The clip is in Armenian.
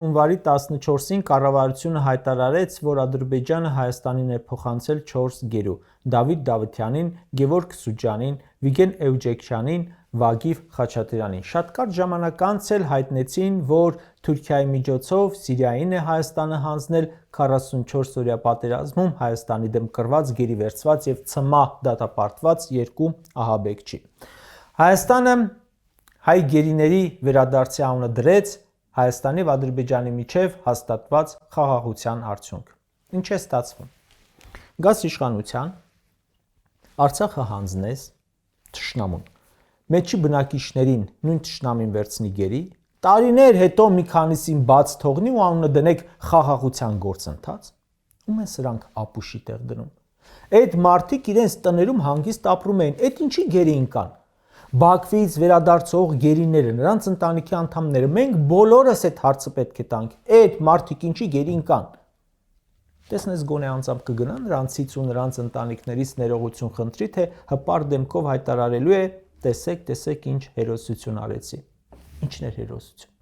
Հունվարի 14-ին կառավարությունը հայտարարեց, որ Ադրբեջանը Հայաստանին է փոխանցել 4 գերու՝ Դավիթ Դավթյանին, Գևորգ Սուջանին, Վիգեն Էվջեքյանին, Վագիվ Խաչատրյանին։ Շատ կարճ ժամանակ անց էլ հայտնեցին, որ Թուրքիայի միջոցով Սիրիային է Հայաստանը հանձնել 44-օրյա պատերազմում Հայաստանի դեմ կռված, գերի վերցված եւ ցմահ դատապարտված 2 ահաբեկչի։ Հայաստանը հայ գերիների վերադարձի անունը դրեց Հայաստանի եւ Ադրբեջանի միջև հաստատված խաղաղության արդյունք։ Ինչ է ստացվում։ Գաս իշխանության, Արցախը հանձնես թշնամուն, մեջի բնակիչներին նույն թշնամին վերցնի գերի, տարիներ հետո մի քանիսին բաց թողնի ու անունը դնեք խաղաղության գործընթաց, ում են սրանք ապուշի տեղ դնում։ Այդ մարդիկ իրենց տներում հանգիստ ապրում էին, այդ ինչի գերին կան։ Բաքվից վերադարձող գերիները, նրանց ընտանիքի անդամները, մենք բոլորս այդ հարցը պետք է տանք, այդ մարդիկ ինչի գերին կան։ Տեսնես գոնե անձամբ կգնա նրանցից ու նրանց ընտանիքներից ներողություն խնդրի, թե հպարտ դեմքով հայտարարելու է տեսեք ինչ հերոսություն արեցի։ Ինչն էր հերոսություն։